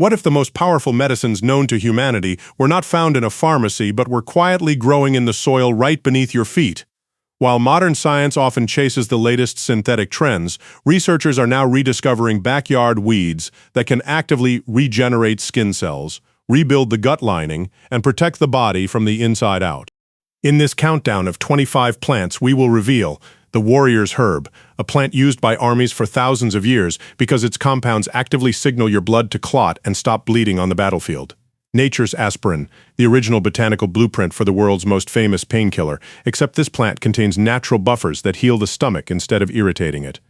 What if the most powerful medicines known to humanity were not found in a pharmacy but were quietly growing in the soil right beneath your feet? While modern science often chases the latest synthetic trends, researchers are now rediscovering backyard weeds that can actively regenerate skin cells, rebuild the gut lining, and protect the body from the inside out. In this countdown of 25 plants, we will reveal the warrior's herb, a plant used by armies for thousands of years because its compounds actively signal your blood to clot and stop bleeding on the battlefield. Nature's aspirin, the original botanical blueprint for the world's most famous painkiller, except this plant contains natural buffers that heal the stomach instead of irritating it.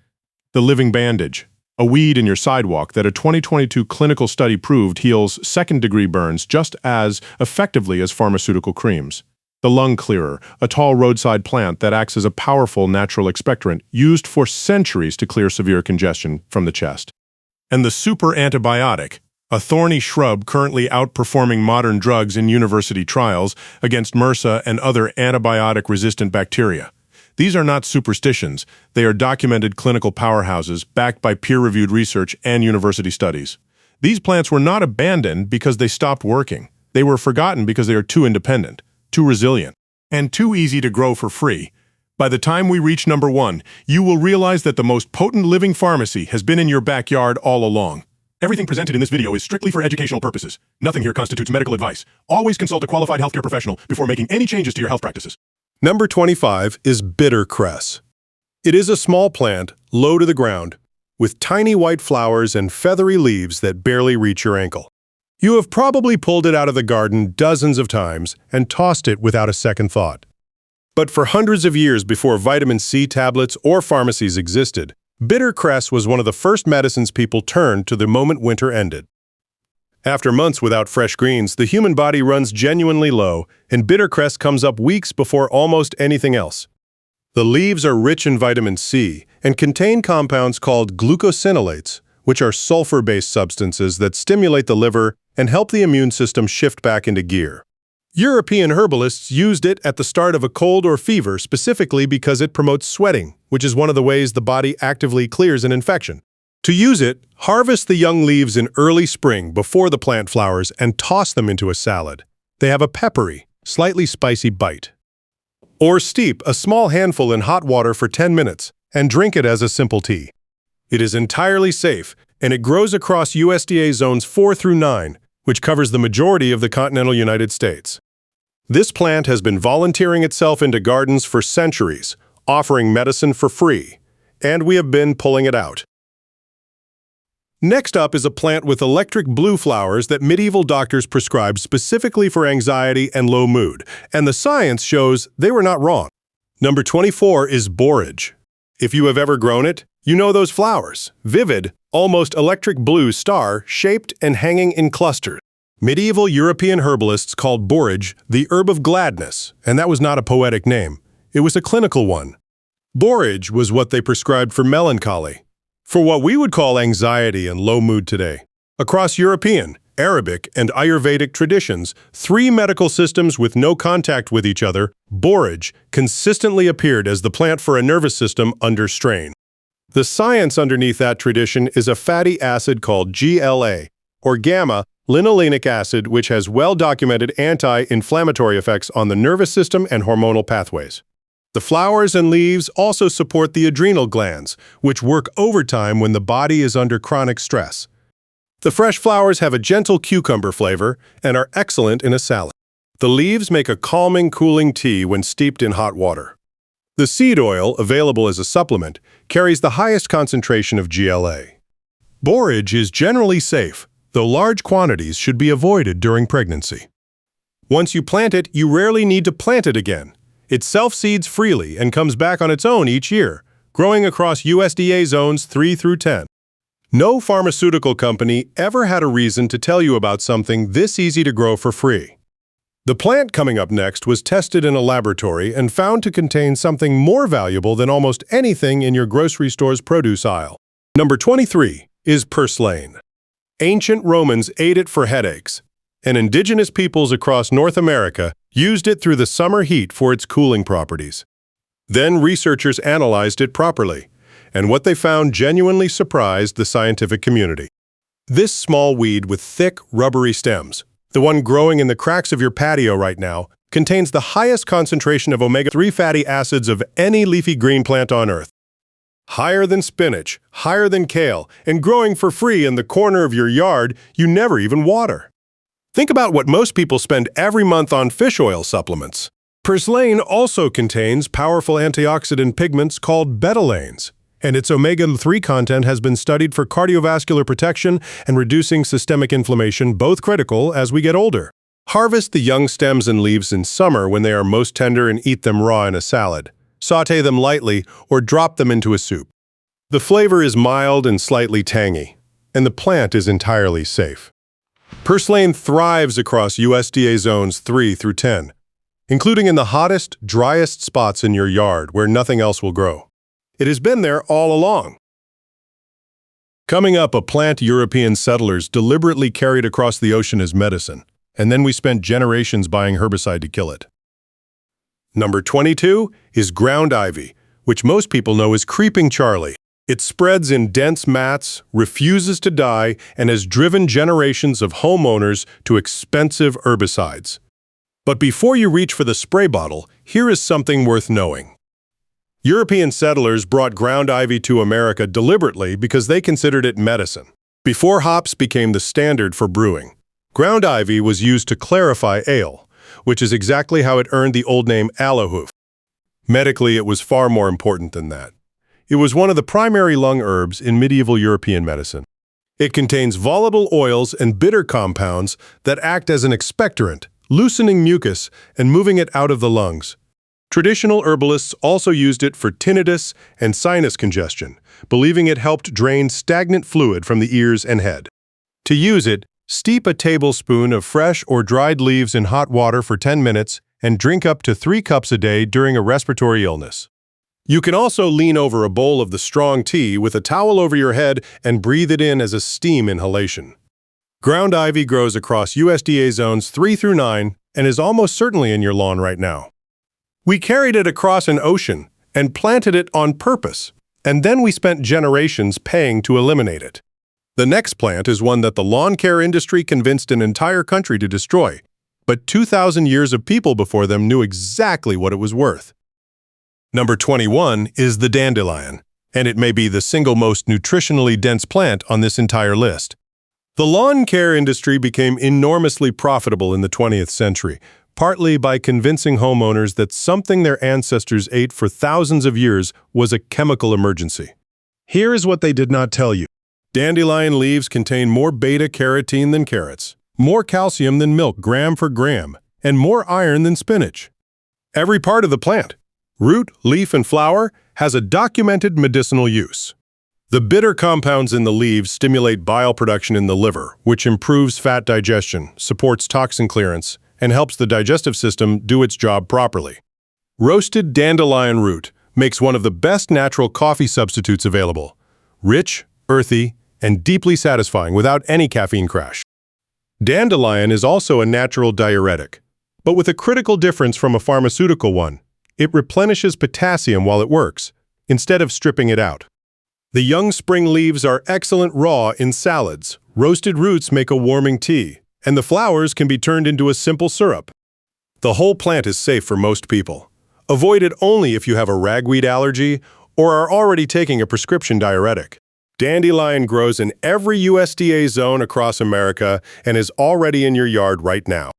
The living bandage, a weed in your sidewalk that a 2022 clinical study proved heals second-degree burns just as effectively as pharmaceutical creams. The lung clearer, a tall roadside plant that acts as a powerful natural expectorant used for centuries to clear severe congestion from the chest. And the super antibiotic, a thorny shrub currently outperforming modern drugs in university trials against MRSA and other antibiotic-resistant bacteria. These are not superstitions. They are documented clinical powerhouses backed by peer-reviewed research and university studies. These plants were not abandoned because they stopped working. They were forgotten because they are too independent, too resilient, and too easy to grow for free. By the time we reach number 1, you will realize that the most potent living pharmacy has been in your backyard all along. Everything presented in this video is strictly for educational purposes. Nothing here constitutes medical advice. Always consult a qualified healthcare professional before making any changes to your health practices. Number 25 is Bittercress. It is a small plant, low to the ground, with tiny white flowers and feathery leaves that barely reach your ankle. You have probably pulled it out of the garden dozens of times and tossed it without a second thought. But for hundreds of years before vitamin C tablets or pharmacies existed, Bittercress was one of the first medicines people turned to the moment winter ended. After months without fresh greens, the human body runs genuinely low, and Bittercress comes up weeks before almost anything else. The leaves are rich in vitamin C and contain compounds called glucosinolates, which are sulfur-based substances that stimulate the liver and help the immune system shift back into gear. European herbalists used it at the start of a cold or fever specifically because it promotes sweating, which is one of the ways the body actively clears an infection. To use it, harvest the young leaves in early spring before the plant flowers and toss them into a salad. They have a peppery, slightly spicy bite. Or steep a small handful in hot water for 10 minutes and drink it as a simple tea. It is entirely safe, and it grows across USDA zones 4 through 9, which covers the majority of the continental United States. This plant has been volunteering itself into gardens for centuries, offering medicine for free, and we have been pulling it out. Next up is a plant with electric blue flowers that medieval doctors prescribed specifically for anxiety and low mood, and the science shows they were not wrong. Number 24 is Borage. If you have ever grown it, you know those flowers, vivid, almost electric blue star-shaped and hanging in clusters. Medieval European herbalists called borage the herb of gladness, and that was not a poetic name. It was a clinical one. Borage was what they prescribed for melancholy, for what we would call anxiety and low mood today. Across European, Arabic, and Ayurvedic traditions, 3 medical systems with no contact with each other, borage consistently appeared as the plant for a nervous system under strain. The science underneath that tradition is a fatty acid called GLA, or gamma-linolenic acid, which has well-documented anti-inflammatory effects on the nervous system and hormonal pathways. The flowers and leaves also support the adrenal glands, which work overtime when the body is under chronic stress. The fresh flowers have a gentle cucumber flavor and are excellent in a salad. The leaves make a calming, cooling tea when steeped in hot water. The seed oil, available as a supplement, carries the highest concentration of GLA. Borage is generally safe, though large quantities should be avoided during pregnancy. Once you plant it, you rarely need to plant it again. It self-seeds freely and comes back on its own each year, growing across USDA zones 3 through 10. No pharmaceutical company ever had a reason to tell you about something this easy to grow for free. The plant coming up next was tested in a laboratory and found to contain something more valuable than almost anything in your grocery store's produce aisle. Number 23 is Purslane. Ancient Romans ate it for headaches, and indigenous peoples across North America used it through the summer heat for its cooling properties. Then researchers analyzed it properly, and what they found genuinely surprised the scientific community. This small weed with thick, rubbery stems, the one growing in the cracks of your patio right now, contains the highest concentration of omega-3 fatty acids of any leafy green plant on Earth. Higher than spinach, higher than kale, and growing for free in the corner of your yard you never even water. Think about what most people spend every month on fish oil supplements. Purslane also contains powerful antioxidant pigments called betalains, and its omega-3 content has been studied for cardiovascular protection and reducing systemic inflammation, both critical as we get older. Harvest the young stems and leaves in summer when they are most tender and eat them raw in a salad. Sauté them lightly or drop them into a soup. The flavor is mild and slightly tangy, and the plant is entirely safe. Purslane thrives across USDA zones 3 through 10, including in the hottest, driest spots in your yard where nothing else will grow. It has been there all along. Coming up, a plant European settlers deliberately carried across the ocean as medicine, and then we spent generations buying herbicide to kill it. Number 22 is ground ivy, which most people know as creeping Charlie. It spreads in dense mats, refuses to die, and has driven generations of homeowners to expensive herbicides. But before you reach for the spray bottle, here is something worth knowing. European settlers brought ground ivy to America deliberately because they considered it medicine. Before hops became the standard for brewing, ground ivy was used to clarify ale, which is exactly how it earned the old name aloehoof. Medically, it was far more important than that. It was one of the primary lung herbs in medieval European medicine. It contains volatile oils and bitter compounds that act as an expectorant, loosening mucus and moving it out of the lungs. Traditional herbalists also used it for tinnitus and sinus congestion, believing it helped drain stagnant fluid from the ears and head. To use it, steep a tablespoon of fresh or dried leaves in hot water for 10 minutes and drink up to 3 cups a day during a respiratory illness. You can also lean over a bowl of the strong tea with a towel over your head and breathe it in as a steam inhalation. Ground ivy grows across USDA zones 3 through 9 and is almost certainly in your lawn right now. We carried it across an ocean and planted it on purpose, and then we spent generations paying to eliminate it. The next plant is one that the lawn care industry convinced an entire country to destroy, but 2,000 years of people before them knew exactly what it was worth. Number 21 is the dandelion, and it may be the single most nutritionally dense plant on this entire list. The lawn care industry became enormously profitable in the 20th century, partly by convincing homeowners that something their ancestors ate for thousands of years was a chemical emergency. Here is what they did not tell you. Dandelion leaves contain more beta-carotene than carrots, more calcium than milk gram for gram, and more iron than spinach. Every part of the plant, root, leaf, and flower, has a documented medicinal use. The bitter compounds in the leaves stimulate bile production in the liver, which improves fat digestion, supports toxin clearance, and helps the digestive system do its job properly. Roasted dandelion root makes one of the best natural coffee substitutes available. Rich, earthy, and deeply satisfying without any caffeine crash. Dandelion is also a natural diuretic, but with a critical difference from a pharmaceutical one. It replenishes potassium while it works, instead of stripping it out. The young spring leaves are excellent raw in salads. Roasted roots make a warming tea, and the flowers can be turned into a simple syrup. The whole plant is safe for most people. Avoid it only if you have a ragweed allergy or are already taking a prescription diuretic. Dandelion grows in every USDA zone across America and is already in your yard right now.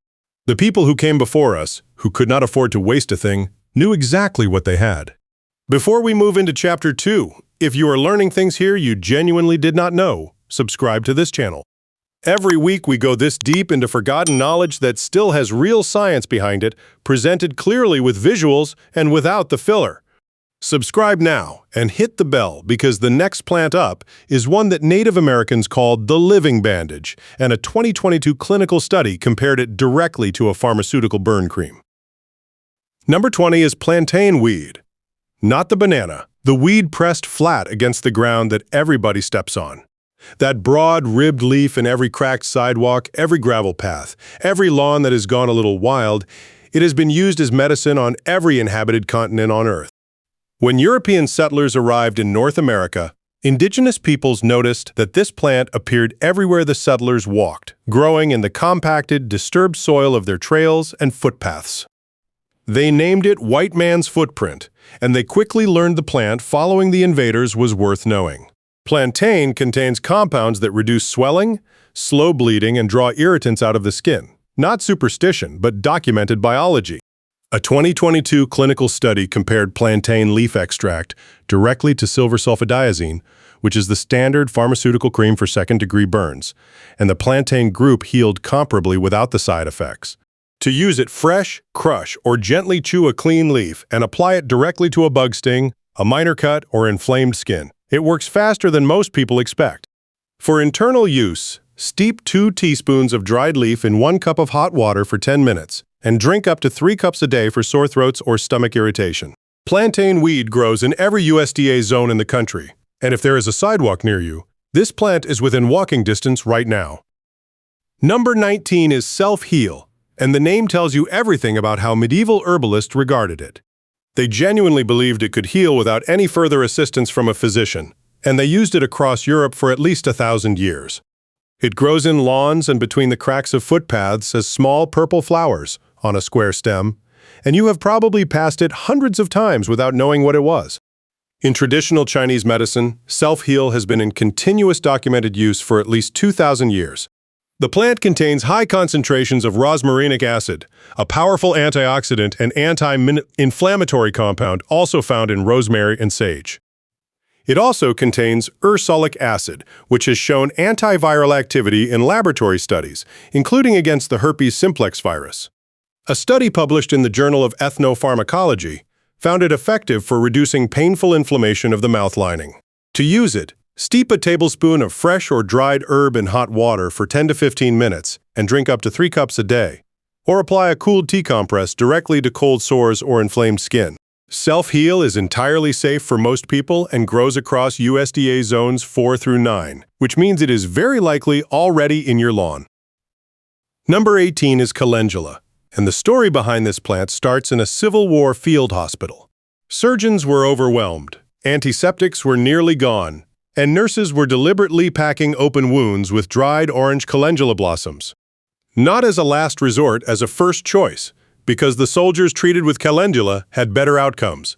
The people who came before us, who could not afford to waste a thing, knew exactly what they had. Before we move into Chapter 2, if you are learning things here you genuinely did not know, subscribe to this channel. Every week we go this deep into forgotten knowledge that still has real science behind it, presented clearly with visuals and without the filler. Subscribe now and hit the bell because the next plant up is one that Native Americans called the living bandage, and a 2022 clinical study compared it directly to a pharmaceutical burn cream. Number 20 is plantain weed. Not the banana, the weed pressed flat against the ground that everybody steps on. That broad, ribbed leaf in every cracked sidewalk, every gravel path, every lawn that has gone a little wild, it has been used as medicine on every inhabited continent on Earth. When European settlers arrived in North America, Indigenous peoples noticed that this plant appeared everywhere the settlers walked, growing in the compacted, disturbed soil of their trails and footpaths. They named it white man's footprint, and they quickly learned the plant following the invaders was worth knowing. Plantain contains compounds that reduce swelling, slow bleeding, and draw irritants out of the skin. Not superstition, but documented biology. A 2022 clinical study compared plantain leaf extract directly to silver sulfadiazine, which is the standard pharmaceutical cream for second-degree burns, and the plantain group healed comparably without the side effects. To use it fresh, crush, or gently chew a clean leaf and apply it directly to a bug sting, a minor cut, or inflamed skin. It works faster than most people expect. For internal use, steep 2 teaspoons of dried leaf in 1 cup of hot water for 10 minutes, and drink up to 3 cups a day for sore throats or stomach irritation. Plantain weed grows in every USDA zone in the country, and if there is a sidewalk near you, this plant is within walking distance right now. Number 19 is Self-Heal, and the name tells you everything about how medieval herbalists regarded it. They genuinely believed it could heal without any further assistance from a physician, and they used it across Europe for at least 1,000 years. It grows in lawns and between the cracks of footpaths as small purple flowers on a square stem, and you have probably passed it hundreds of times without knowing what it was. In traditional Chinese medicine, Self-Heal has been in continuous documented use for at least 2,000 years. The plant contains high concentrations of rosmarinic acid, a powerful antioxidant and anti-inflammatory compound also found in rosemary and sage. It also contains ursolic acid, which has shown antiviral activity in laboratory studies, including against the herpes simplex virus. A study published in the Journal of Ethnopharmacology found it effective for reducing painful inflammation of the mouth lining. To use it, steep a tablespoon of fresh or dried herb in hot water for 10 to 15 minutes and drink up to 3 cups a day, or apply a cooled tea compress directly to cold sores or inflamed skin. Self-Heal is entirely safe for most people and grows across USDA zones 4 through 9, which means it is very likely already in your lawn. Number 18 is Calendula, and the story behind this plant starts in a Civil War field hospital. Surgeons were overwhelmed, antiseptics were nearly gone, and nurses were deliberately packing open wounds with dried orange calendula blossoms. Not as a last resort, as a first choice, because the soldiers treated with calendula had better outcomes.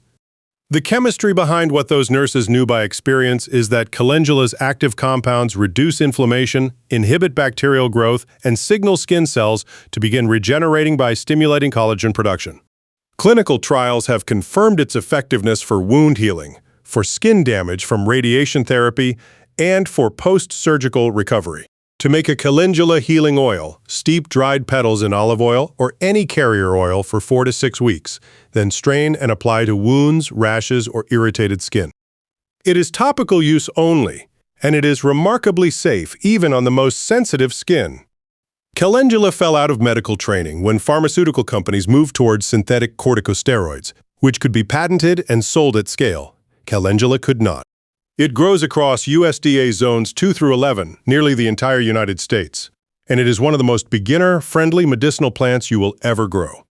The chemistry behind what those nurses knew by experience is that calendula's active compounds reduce inflammation, inhibit bacterial growth, and signal skin cells to begin regenerating by stimulating collagen production. Clinical trials have confirmed its effectiveness for wound healing, for skin damage from radiation therapy, and for post-surgical recovery. To make a calendula healing oil, steep dried petals in olive oil or any carrier oil for 4 to 6 weeks, then strain and apply to wounds, rashes, or irritated skin. It is topical use only, and it is remarkably safe even on the most sensitive skin. Calendula fell out of medical training when pharmaceutical companies moved towards synthetic corticosteroids, which could be patented and sold at scale. Calendula could not. It grows across USDA zones 2 through 11, nearly the entire United States, and it is one of the most beginner-friendly medicinal plants you will ever grow.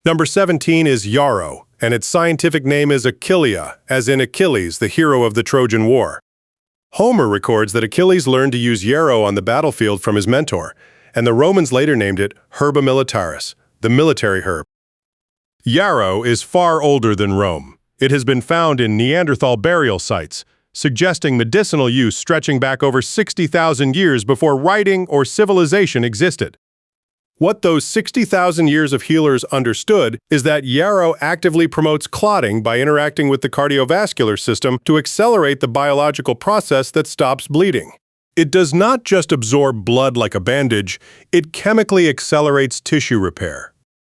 Number 17 is Yarrow, and its scientific name is Achillea, as in Achilles, the hero of the Trojan War. Homer records that Achilles learned to use yarrow on the battlefield from his mentor, and the Romans later named it Herba militaris, the military herb. Yarrow is far older than Rome. It has been found in Neanderthal burial sites, suggesting medicinal use stretching back over 60,000 years before writing or civilization existed. What those 60,000 years of healers understood is that yarrow actively promotes clotting by interacting with the cardiovascular system to accelerate the biological process that stops bleeding. It does not just absorb blood like a bandage, it chemically accelerates tissue repair.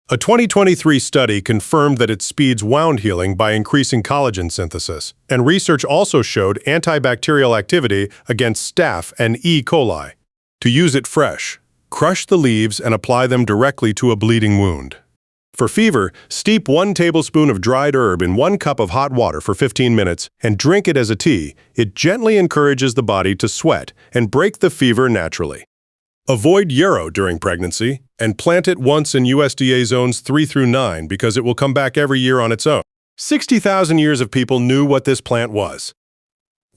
A 2023 study confirmed that it speeds wound healing by increasing collagen synthesis, and research also showed antibacterial activity against staph and E. coli. To use it fresh, crush the leaves and apply them directly to a bleeding wound. For fever, steep 1 tablespoon of dried herb in 1 cup of hot water for 15 minutes and drink it as a tea. It gently encourages the body to sweat and break the fever naturally. Avoid yarrow during pregnancy and plant it once in USDA zones 3 through 9 because it will come back every year on its own. 60,000 years of people knew what this plant was.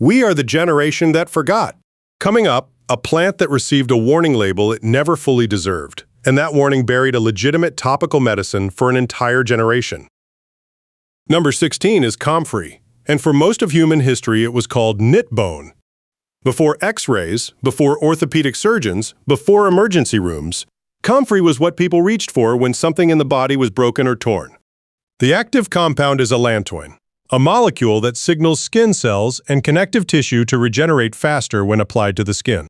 We are the generation that forgot. Coming up, a plant that received a warning label it never fully deserved, and that warning buried a legitimate topical medicine for an entire generation. Number 16 is Comfrey, and for most of human history it was called knit bone. Before X-rays, before orthopedic surgeons, before emergency rooms, Comfrey was what people reached for when something in the body was broken or torn. The active compound is allantoin, a molecule that signals skin cells and connective tissue to regenerate faster when applied to the skin.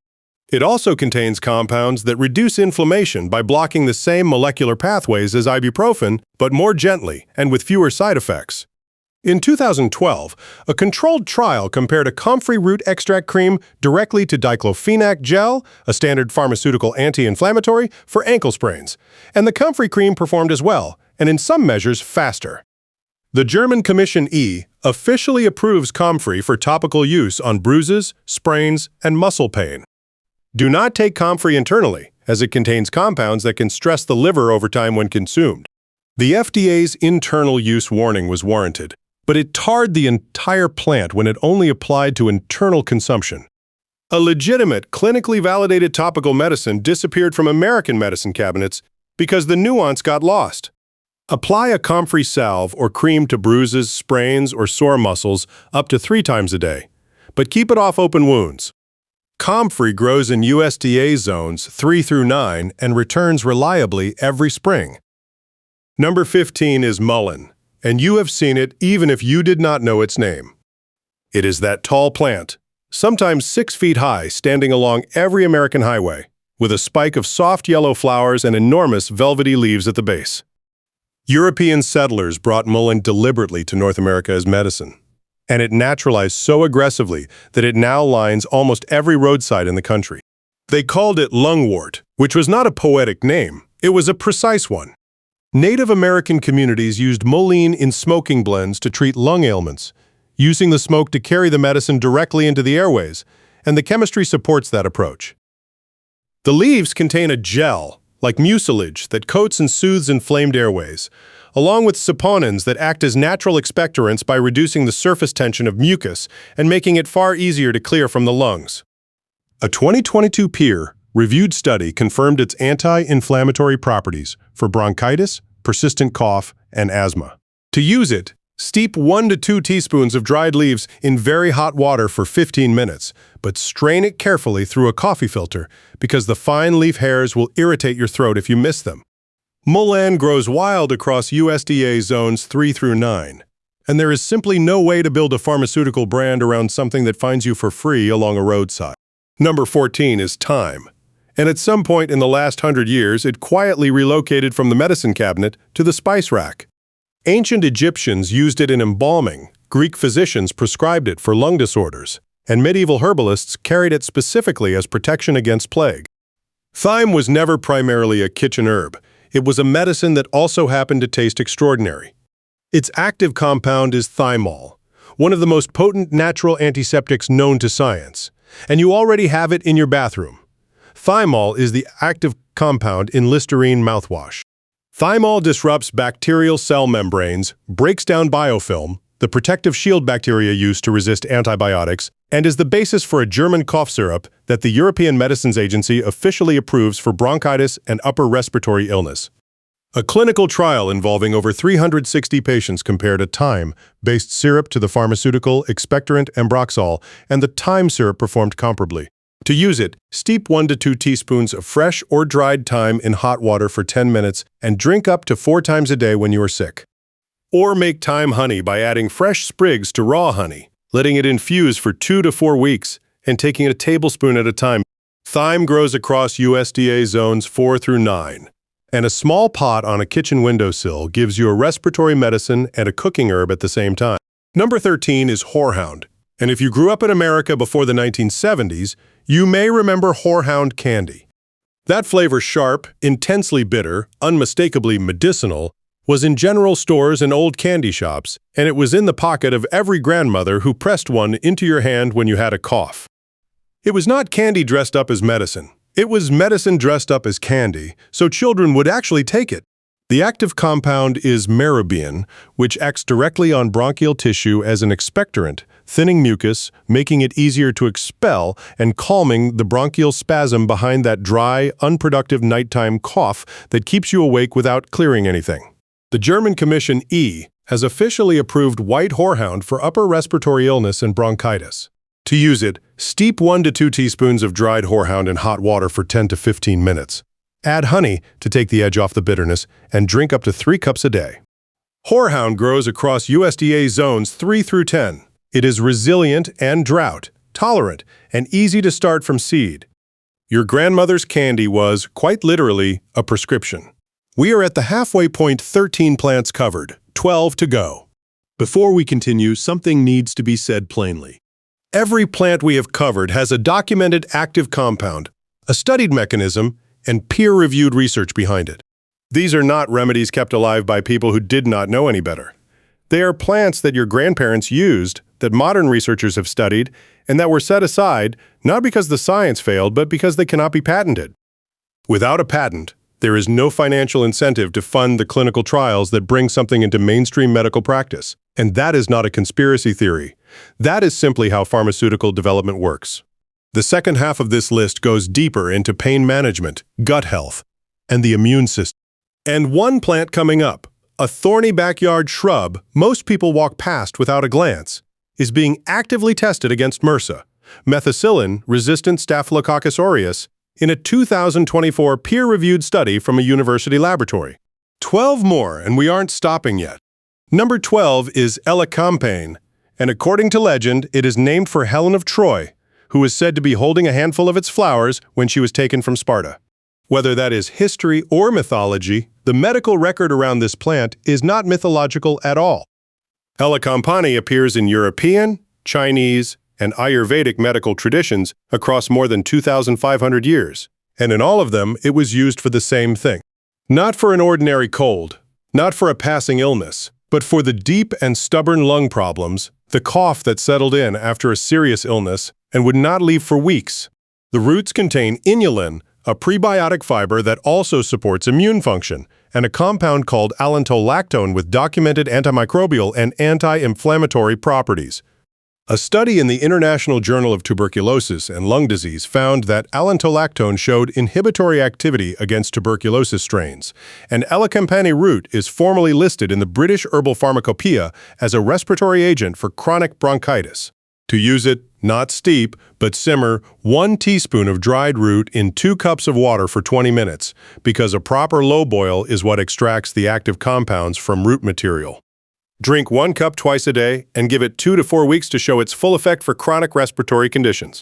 It also contains compounds that reduce inflammation by blocking the same molecular pathways as ibuprofen, but more gently and with fewer side effects. In 2012, a controlled trial compared a comfrey root extract cream directly to diclofenac gel, a standard pharmaceutical anti-inflammatory, for ankle sprains, and the comfrey cream performed as well, and in some measures faster. The German Commission E officially approves Comfrey for topical use on bruises, sprains, and muscle pain. Do not take Comfrey internally, as it contains compounds that can stress the liver over time when consumed. The FDA's internal use warning was warranted, but it tarred the entire plant when it only applied to internal consumption. A legitimate, clinically validated topical medicine disappeared from American medicine cabinets because the nuance got lost. Apply a Comfrey salve or cream to bruises, sprains, or sore muscles up to 3 times a day, but keep it off open wounds. Comfrey grows in USDA zones 3 through 9 and returns reliably every spring. Number 15 is mullein, and you have seen it even if you did not know its name. It is that tall plant, sometimes 6 feet high, standing along every American highway, with a spike of soft yellow flowers and enormous velvety leaves at the base. European settlers brought mullein deliberately to North America as medicine, and it naturalized so aggressively that it now lines almost every roadside in the country. They called it lungwort, which was not a poetic name, it was a precise one. Native American communities used mullein in smoking blends to treat lung ailments, using the smoke to carry the medicine directly into the airways, and the chemistry supports that approach. The leaves contain a gel, like mucilage, that coats and soothes inflamed airways, along with saponins that act as natural expectorants by reducing the surface tension of mucus and making it far easier to clear from the lungs. A 2022 peer-reviewed study confirmed its anti-inflammatory properties for bronchitis, persistent cough, and asthma. To use it, steep 1 to 2 teaspoons of dried leaves in very hot water for 15 minutes, but strain it carefully through a coffee filter because the fine leaf hairs will irritate your throat if you miss them. Mullein grows wild across USDA zones 3 through 9, and there is simply no way to build a pharmaceutical brand around something that finds you for free along a roadside. Number 14 is thyme, and at some point in the last 100 years, it quietly relocated from the medicine cabinet to the spice rack. Ancient Egyptians used it in embalming, Greek physicians prescribed it for lung disorders, and medieval herbalists carried it specifically as protection against plague. Thyme was never primarily a kitchen herb. It was a medicine that also happened to taste extraordinary. Its active compound is thymol, one of the most potent natural antiseptics known to science, and you already have it in your bathroom. Thymol is the active compound in Listerine mouthwash. Thymol disrupts bacterial cell membranes, breaks down biofilm, the protective shield bacteria used to resist antibiotics, and is the basis for a German cough syrup that the European Medicines Agency officially approves for bronchitis and upper respiratory illness. A clinical trial involving over 360 patients compared a thyme-based syrup to the pharmaceutical expectorant Ambroxol, and the thyme syrup performed comparably. To use it, steep 1 to 2 teaspoons of fresh or dried thyme in hot water for 10 minutes and drink up to 4 times a day when you are sick. Or make thyme honey by adding fresh sprigs to raw honey, letting it infuse for 2 to 4 weeks, and taking a tablespoon at a time. Thyme grows across USDA zones 4 through 9, and a small pot on a kitchen windowsill gives you a respiratory medicine and a cooking herb at the same time. Number 13 is Horehound, and if you grew up in America before the 1970s, you may remember Horehound candy. That flavor, sharp, intensely bitter, unmistakably medicinal, was in general stores and old candy shops, and it was in the pocket of every grandmother who pressed one into your hand when you had a cough. It was not candy dressed up as medicine. It was medicine dressed up as candy, so children would actually take it. The active compound is merobian, which acts directly on bronchial tissue as an expectorant, thinning mucus, making it easier to expel, and calming the bronchial spasm behind that dry, unproductive nighttime cough that keeps you awake without clearing anything. The German Commission E has officially approved white horehound for upper respiratory illness and bronchitis. To use it, steep 1 to 2 teaspoons of dried horehound in hot water for 10 to 15 minutes. Add honey to take the edge off the bitterness, and drink up to 3 cups a day. Horehound grows across USDA zones 3 through 10. It is resilient and drought, tolerant, and easy to start from seed. Your grandmother's candy was, quite literally, a prescription. We are at the halfway point, 13 plants covered, 12 to go. Before we continue, something needs to be said plainly. Every plant we have covered has a documented active compound, a studied mechanism, and peer-reviewed research behind it. These are not remedies kept alive by people who did not know any better. They are plants that your grandparents used, that modern researchers have studied, and that were set aside, not because the science failed, but because they cannot be patented. Without a patent, there is no financial incentive to fund the clinical trials that bring something into mainstream medical practice. And that is not a conspiracy theory. That is simply how pharmaceutical development works. The second half of this list goes deeper into pain management, gut health, and the immune system. And one plant coming up, a thorny backyard shrub most people walk past without a glance, is being actively tested against MRSA, methicillin-resistant Staphylococcus aureus, in a 2024 peer-reviewed study from a university laboratory. 12 more, and we aren't stopping yet. Number 12 is Elecampane, and according to legend, it is named for Helen of Troy, who is said to be holding a handful of its flowers when she was taken from Sparta. Whether that is history or mythology, the medical record around this plant is not mythological at all. Elecampane appears in European, Chinese, and Ayurvedic medical traditions across more than 2,500 years, and in all of them, it was used for the same thing. Not for an ordinary cold, not for a passing illness, but for the deep and stubborn lung problems, the cough that settled in after a serious illness and would not leave for weeks. The roots contain inulin, a prebiotic fiber that also supports immune function, and a compound called allentolactone with documented antimicrobial and anti-inflammatory properties. A study in the International Journal of Tuberculosis and Lung Disease found that allentolactone showed inhibitory activity against tuberculosis strains, and Elecampane root is formally listed in the British Herbal Pharmacopoeia as a respiratory agent for chronic bronchitis. To use it, not steep, but simmer 1 teaspoon of dried root in 2 cups of water for 20 minutes, because a proper low boil is what extracts the active compounds from root material. Drink 1 cup twice a day and give it 2 to 4 weeks to show its full effect for chronic respiratory conditions.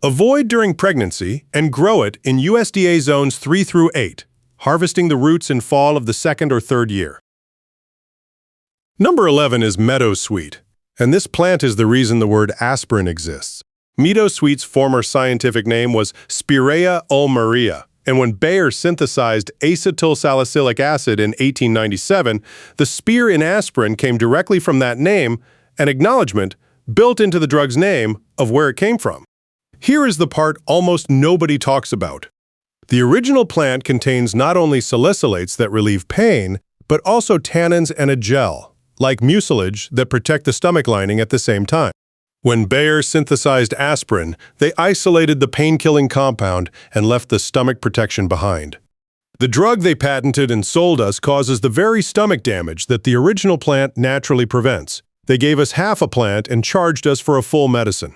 Avoid during pregnancy and grow it in USDA zones 3 through 8, harvesting the roots in fall of the 2nd or 3rd year. Number 11 is Meadowsweet, and this plant is the reason the word aspirin exists. Meadowsweet's former scientific name was Spirea ulmaria, and when Bayer synthesized acetylsalicylic acid in 1897, the spear in aspirin came directly from that name, an acknowledgement, built into the drug's name, of where it came from. Here is the part almost nobody talks about. The original plant contains not only salicylates that relieve pain, but also tannins and a gel, like mucilage, that protect the stomach lining at the same time. When Bayer synthesized aspirin, they isolated the pain-killing compound and left the stomach protection behind. The drug they patented and sold us causes the very stomach damage that the original plant naturally prevents. They gave us half a plant and charged us for a full medicine.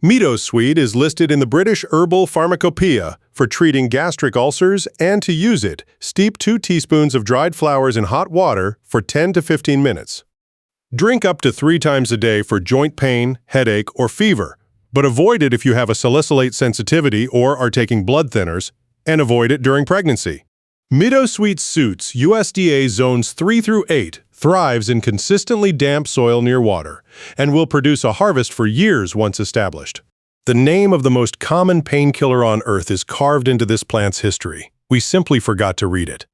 Meadowsweet is listed in the British Herbal Pharmacopoeia for treating gastric ulcers, and to use it, steep 2 teaspoons of dried flowers in hot water for 10 to 15 minutes. Drink up to 3 times a day for joint pain, headache, or fever, but avoid it if you have a salicylate sensitivity or are taking blood thinners, and avoid it during pregnancy. Meadowsweet suits USDA zones 3 through 8, thrives in consistently damp soil near water, and will produce a harvest for years once established. The name of the most common painkiller on Earth is carved into this plant's history. We simply forgot to read it.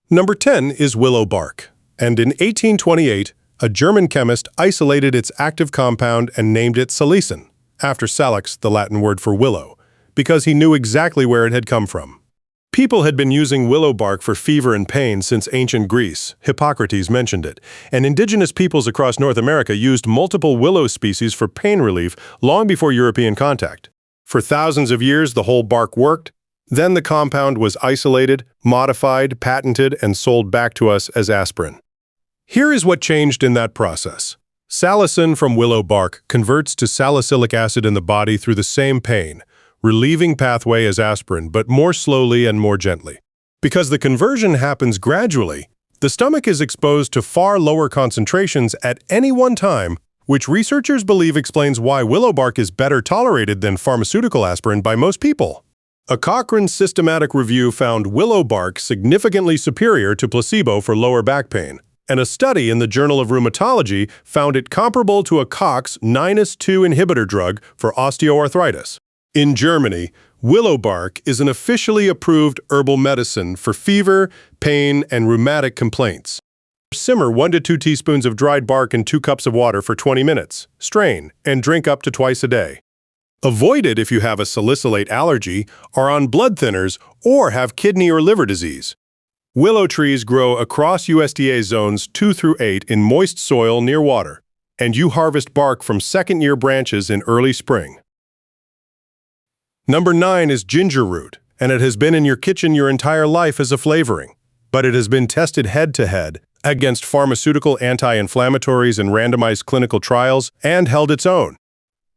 Number 10 is willow bark, and in 1828, a German chemist isolated its active compound and named it salicin, after salix, the Latin word for willow, because he knew exactly where it had come from. People had been using willow bark for fever and pain since ancient Greece. Hippocrates mentioned it. And indigenous peoples across North America used multiple willow species for pain relief long before European contact. For thousands of years, the whole bark worked. Then the compound was isolated, modified, patented, and sold back to us as aspirin. Here is what changed in that process. Salicin from willow bark converts to salicylic acid in the body through the same pain, relieving pathway as aspirin, but more slowly and more gently. Because the conversion happens gradually, the stomach is exposed to far lower concentrations at any one time, which researchers believe explains why willow bark is better tolerated than pharmaceutical aspirin by most people. A Cochrane systematic review found willow bark significantly superior to placebo for lower back pain, and a study in the Journal of Rheumatology found it comparable to a COX-2 inhibitor drug for osteoarthritis. In Germany, willow bark is an officially approved herbal medicine for fever, pain, and rheumatic complaints. Simmer 1 to 2 teaspoons of dried bark in 2 cups of water for 20 minutes, strain, and drink up to twice a day. Avoid it if you have a salicylate allergy, are on blood thinners, or have kidney or liver disease. Willow trees grow across USDA zones 2 through 8 in moist soil near water, and you harvest bark from second-year branches in early spring. Number 9 is ginger root, and it has been in your kitchen your entire life as a flavoring, but it has been tested head-to-head against pharmaceutical anti-inflammatories in randomized clinical trials and held its own.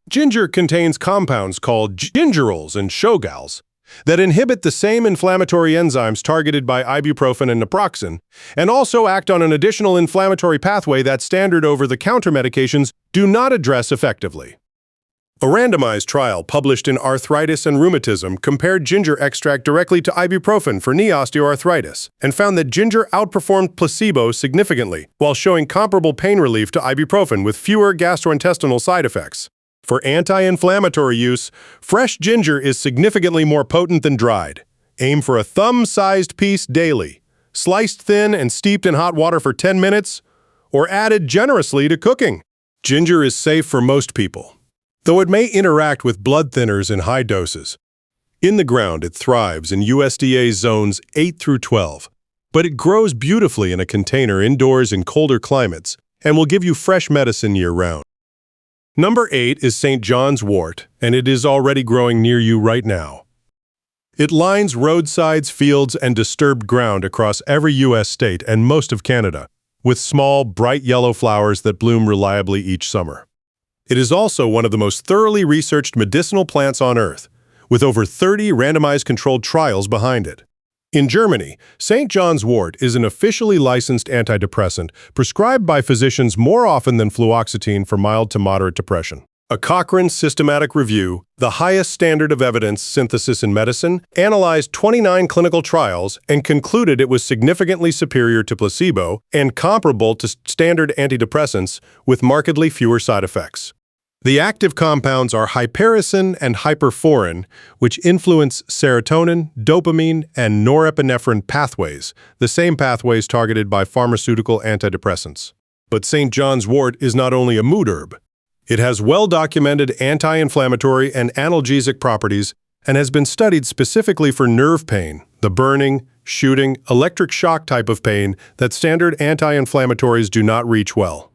Ginger contains compounds called gingerols and shogals that inhibit the same inflammatory enzymes targeted by ibuprofen and naproxen, and also act on an additional inflammatory pathway that standard over-the-counter medications do not address effectively. A randomized trial published in Arthritis and Rheumatism compared ginger extract directly to ibuprofen for knee osteoarthritis and found that ginger outperformed placebo significantly while showing comparable pain relief to ibuprofen with fewer gastrointestinal side effects. For anti-inflammatory use, fresh ginger is significantly more potent than dried. Aim for a thumb-sized piece daily, sliced thin and steeped in hot water for 10 minutes, or added generously to cooking. Ginger is safe for most people, though it may interact with blood thinners in high doses. In the ground, it thrives in USDA zones 8 through 12, but it grows beautifully in a container indoors in colder climates and will give you fresh medicine year-round. Number 8 is St. John's wort, and it is already growing near you right now. It lines roadsides, fields, and disturbed ground across every U.S. state and most of Canada, with small, bright yellow flowers that bloom reliably each summer. It is also one of the most thoroughly researched medicinal plants on Earth, with over 30 randomized controlled trials behind it. In Germany, St. John's wort is an officially licensed antidepressant prescribed by physicians more often than fluoxetine for mild to moderate depression. A Cochrane systematic review, the highest standard of evidence synthesis in medicine, analyzed 29 clinical trials and concluded it was significantly superior to placebo and comparable to standard antidepressants with markedly fewer side effects. The active compounds are hypericin and hyperforin, which influence serotonin, dopamine, and norepinephrine pathways, the same pathways targeted by pharmaceutical antidepressants. But St. John's wort is not only a mood herb. It has well-documented anti-inflammatory and analgesic properties and has been studied specifically for nerve pain, the burning, shooting, electric shock type of pain that standard anti-inflammatories do not reach well.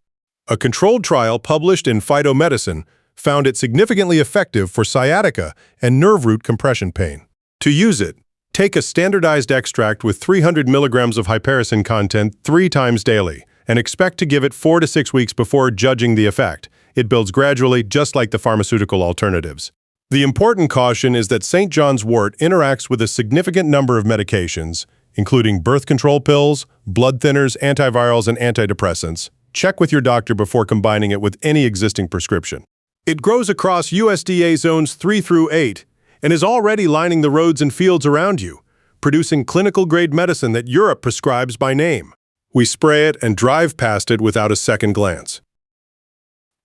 A controlled trial published in Phytomedicine found it significantly effective for sciatica and nerve root compression pain. To use it, take a standardized extract with 300 milligrams of hypericin content 3 times daily and expect to give it 4 to 6 weeks before judging the effect. It builds gradually, just like the pharmaceutical alternatives. The important caution is that St. John's wort interacts with a significant number of medications, including birth control pills, blood thinners, antivirals, and antidepressants. Check with your doctor before combining it with any existing prescription. It grows across USDA zones 3 through 8 and is already lining the roads and fields around you, producing clinical-grade medicine that Europe prescribes by name. We spray it and drive past it without a second glance.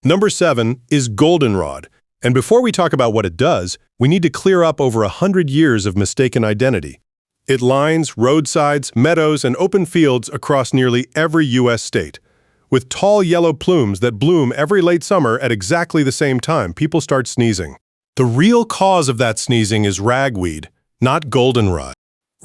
Number 7 is Goldenrod, and before we talk about what it does, we need to clear up over 100 years of mistaken identity. It lines roadsides, meadows, and open fields across nearly every U.S. state. With tall yellow plumes that bloom every late summer at exactly the same time people start sneezing. The real cause of that sneezing is ragweed, not goldenrod.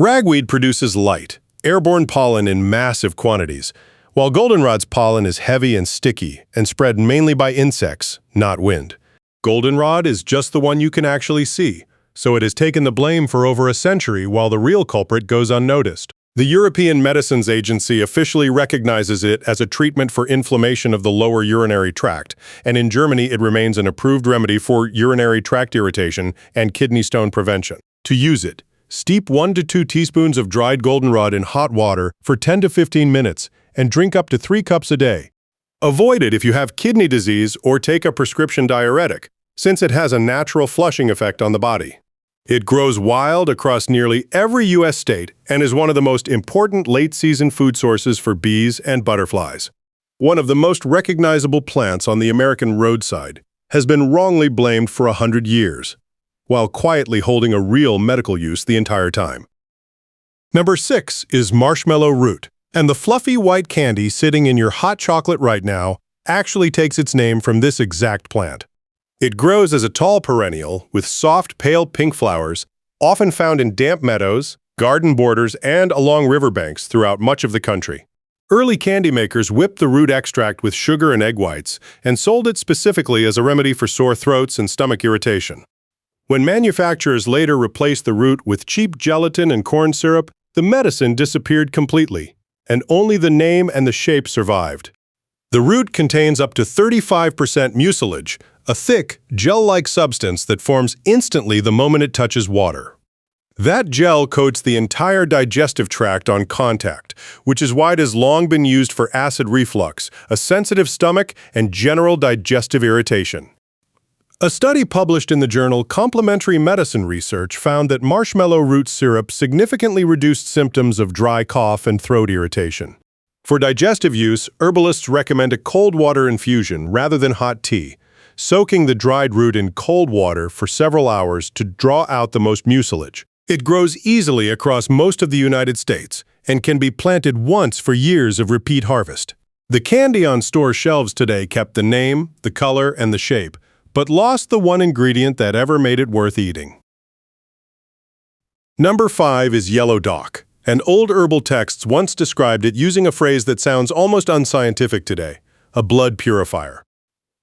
Ragweed produces light, airborne pollen in massive quantities, while goldenrod's pollen is heavy and sticky and spread mainly by insects, not wind. Goldenrod is just the one you can actually see, so it has taken the blame for over a century while the real culprit goes unnoticed. The European Medicines Agency officially recognizes it as a treatment for inflammation of the lower urinary tract, and in Germany it remains an approved remedy for urinary tract irritation and kidney stone prevention. To use it, steep 1 to 2 teaspoons of dried goldenrod in hot water for 10 to 15 minutes and drink up to 3 cups a day. Avoid it if you have kidney disease or take a prescription diuretic, since it has a natural flushing effect on the body. It grows wild across nearly every U.S. state and is one of the most important late-season food sources for bees and butterflies. One of the most recognizable plants on the American roadside has been wrongly blamed for 100 years, while quietly holding a real medical use the entire time. Number 6 is marshmallow root, and the fluffy white candy sitting in your hot chocolate right now actually takes its name from this exact plant. It grows as a tall perennial with soft, pale pink flowers, often found in damp meadows, garden borders, and along riverbanks throughout much of the country. Early candy makers whipped the root extract with sugar and egg whites and sold it specifically as a remedy for sore throats and stomach irritation. When manufacturers later replaced the root with cheap gelatin and corn syrup, the medicine disappeared completely, and only the name and the shape survived. The root contains up to 35% mucilage, a thick, gel-like substance that forms instantly the moment it touches water. That gel coats the entire digestive tract on contact, which is why it has long been used for acid reflux, a sensitive stomach, and general digestive irritation. A study published in the journal Complementary Medicine Research found that marshmallow root syrup significantly reduced symptoms of dry cough and throat irritation. For digestive use, herbalists recommend a cold water infusion rather than hot tea, soaking the dried root in cold water for several hours to draw out the most mucilage. It grows easily across most of the United States and can be planted once for years of repeat harvest. The candy on store shelves today kept the name, the color, and the shape, but lost the one ingredient that ever made it worth eating. Number 5 is yellow dock, and old herbal texts once described it using a phrase that sounds almost unscientific today, a blood purifier.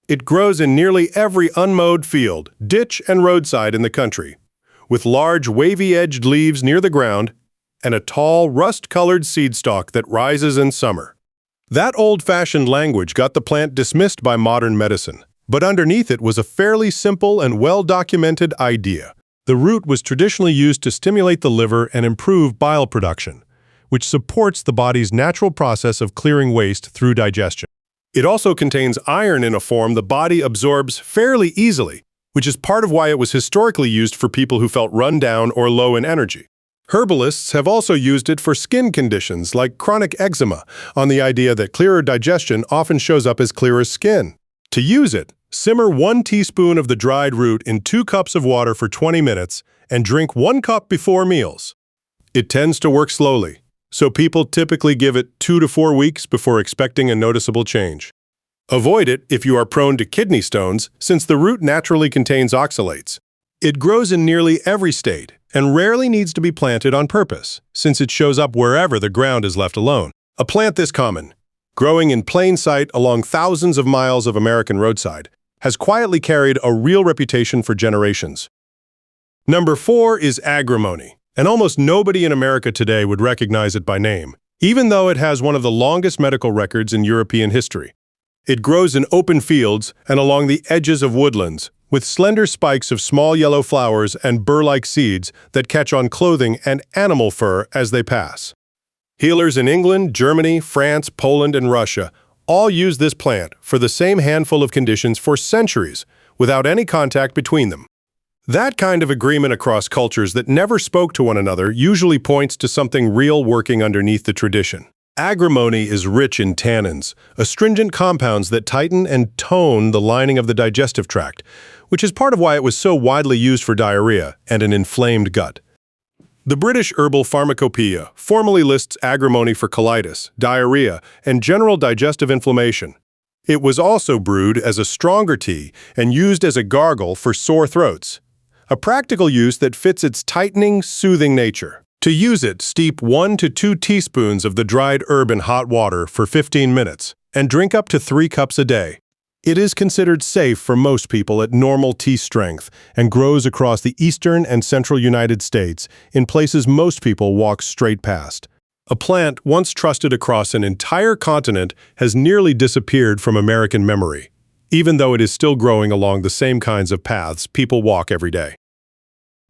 It grows in nearly every unmowed field, ditch, and roadside in the country, with large wavy-edged leaves near the ground and a tall, rust-colored seed stalk that rises in summer. That old-fashioned language got the plant dismissed by modern medicine, but underneath it was a fairly simple and well-documented idea. The root was traditionally used to stimulate the liver and improve bile production, which supports the body's natural process of clearing waste through digestion. It also contains iron in a form the body absorbs fairly easily, which is part of why it was historically used for people who felt run down or low in energy. Herbalists have also used it for skin conditions like chronic eczema, on the idea that clearer digestion often shows up as clearer skin. To use it, simmer 1 teaspoon of the dried root in 2 cups of water for 20 minutes and drink 1 cup before meals. It tends to work slowly, so people typically give it 2 to 4 weeks before expecting a noticeable change. Avoid it if you are prone to kidney stones, since the root naturally contains oxalates. It grows in nearly every state and rarely needs to be planted on purpose, since it shows up wherever the ground is left alone. A plant this common, growing in plain sight along thousands of miles of American roadside, has quietly carried a real reputation for generations. Number 4 is Agrimony, and almost nobody in America today would recognize it by name, even though it has one of the longest medical records in European history. It grows in open fields and along the edges of woodlands, with slender spikes of small yellow flowers and burr-like seeds that catch on clothing and animal fur as they pass. Healers in England, Germany, France, Poland, and Russia all use this plant for the same handful of conditions for centuries, without any contact between them. That kind of agreement across cultures that never spoke to one another usually points to something real working underneath the tradition. Agrimony is rich in tannins, astringent compounds that tighten and tone the lining of the digestive tract, which is part of why it was so widely used for diarrhea and an inflamed gut. The British Herbal Pharmacopoeia formally lists Agrimony for colitis, diarrhea, and general digestive inflammation. It was also brewed as a stronger tea and used as a gargle for sore throats, a practical use that fits its tightening, soothing nature. To use it, steep 1 to 2 teaspoons of the dried herb in hot water for 15 minutes and drink up to 3 cups a day. It is considered safe for most people at normal tea strength and grows across the eastern and central United States in places most people walk straight past. A plant once trusted across an entire continent has nearly disappeared from American memory, even though it is still growing along the same kinds of paths people walk every day.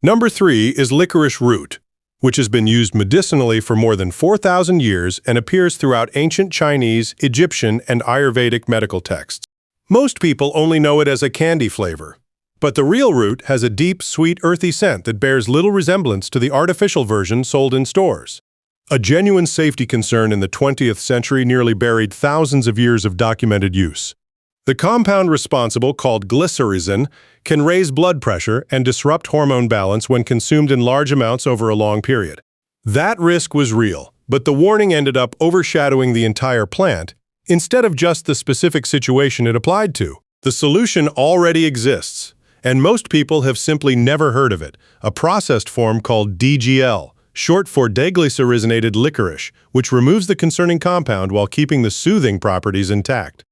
Number 3 is licorice root, which has been used medicinally for more than 4,000 years and appears throughout ancient Chinese, Egyptian, and Ayurvedic medical texts. Most people only know it as a candy flavor, but the real root has a deep, sweet, earthy scent that bears little resemblance to the artificial version sold in stores. A genuine safety concern in the 20th century nearly buried thousands of years of documented use. The compound responsible, called glycyrrhizin, can raise blood pressure and disrupt hormone balance when consumed in large amounts over a long period. That risk was real, but the warning ended up overshadowing the entire plant instead of just the specific situation it applied to. The solution already exists, and most people have simply never heard of it, a processed form called DGL, short for deglycyrrhizinated licorice, which removes the concerning compound while keeping the soothing properties intact.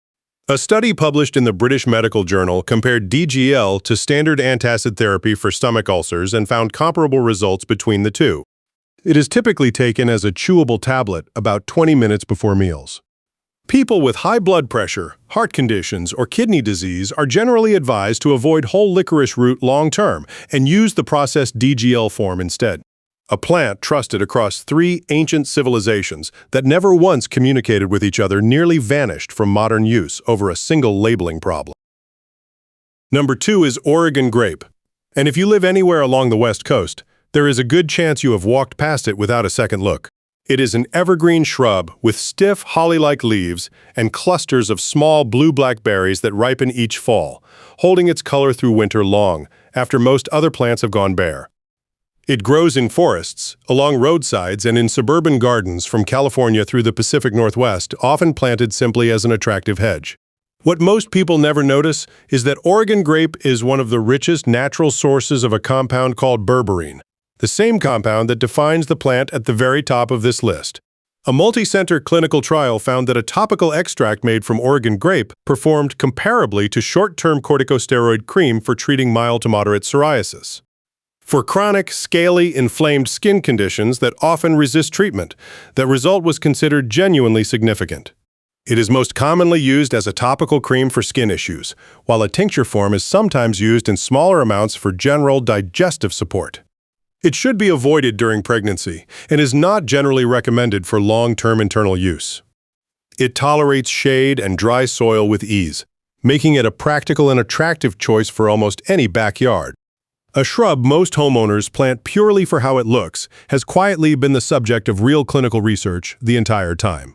A study published in the British Medical Journal compared DGL to standard antacid therapy for stomach ulcers and found comparable results between the two. It is typically taken as a chewable tablet about 20 minutes before meals. People with high blood pressure, heart conditions, or kidney disease are generally advised to avoid whole licorice root long-term and use the processed DGL form instead. A plant trusted across 3 ancient civilizations that never once communicated with each other nearly vanished from modern use over a single labeling problem. Number 2 is Oregon grape. And if you live anywhere along the West Coast, there is a good chance you have walked past it without a second look. It is an evergreen shrub with stiff, holly-like leaves and clusters of small blue-black berries that ripen each fall, holding its color through winter long, after most other plants have gone bare. It grows in forests, along roadsides, and in suburban gardens from California through the Pacific Northwest, often planted simply as an attractive hedge. What most people never notice is that Oregon grape is one of the richest natural sources of a compound called berberine, the same compound that defines the plant at the very top of this list. A multi-center clinical trial found that a topical extract made from Oregon grape performed comparably to short-term corticosteroid cream for treating mild to moderate psoriasis. For chronic, scaly, inflamed skin conditions that often resist treatment, the result was considered genuinely significant. It is most commonly used as a topical cream for skin issues, while a tincture form is sometimes used in smaller amounts for general digestive support. It should be avoided during pregnancy and is not generally recommended for long-term internal use. It tolerates shade and dry soil with ease, making it a practical and attractive choice for almost any backyard. A shrub most homeowners plant purely for how it looks has quietly been the subject of real clinical research the entire time.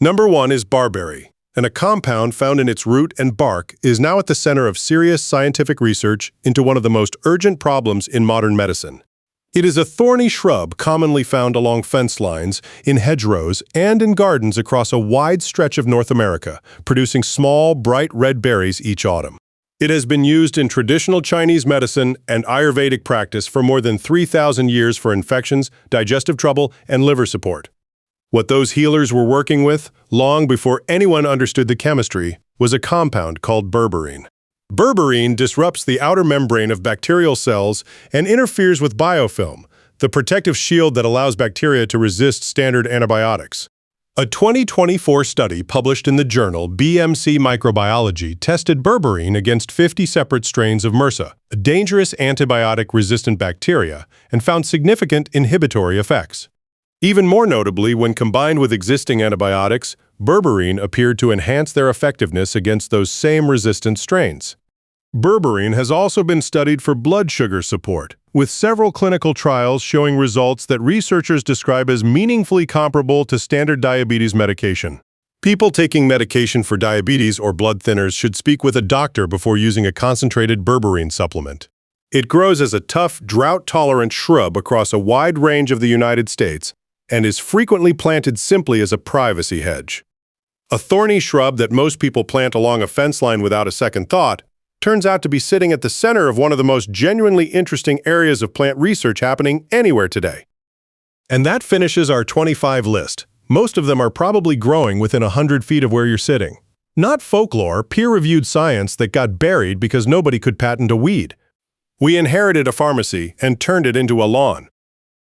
Number 1 is barberry, and a compound found in its root and bark is now at the center of serious scientific research into one of the most urgent problems in modern medicine. It is a thorny shrub commonly found along fence lines, in hedgerows, and in gardens across a wide stretch of North America, producing small, bright red berries each autumn. It has been used in traditional Chinese medicine and Ayurvedic practice for more than 3,000 years for infections, digestive trouble, and liver support. What those healers were working with, long before anyone understood the chemistry, was a compound called berberine. Berberine disrupts the outer membrane of bacterial cells and interferes with biofilm, the protective shield that allows bacteria to resist standard antibiotics. A 2024 study published in the journal BMC Microbiology tested berberine against 50 separate strains of MRSA, a dangerous antibiotic-resistant bacteria, and found significant inhibitory effects. Even more notably, when combined with existing antibiotics, berberine appeared to enhance their effectiveness against those same resistant strains. Berberine has also been studied for blood sugar support, with several clinical trials showing results that researchers describe as meaningfully comparable to standard diabetes medication. People taking medication for diabetes or blood thinners should speak with a doctor before using a concentrated berberine supplement. It grows as a tough, drought-tolerant shrub across a wide range of the United States and is frequently planted simply as a privacy hedge. A thorny shrub that most people plant along a fence line without a second thought, turns out to be sitting at the center of one of the most genuinely interesting areas of plant research happening anywhere today. And that finishes our 25 list. Most of them are probably growing within 100 feet of where you're sitting. Not folklore, peer-reviewed science that got buried because nobody could patent a weed. We inherited a pharmacy and turned it into a lawn.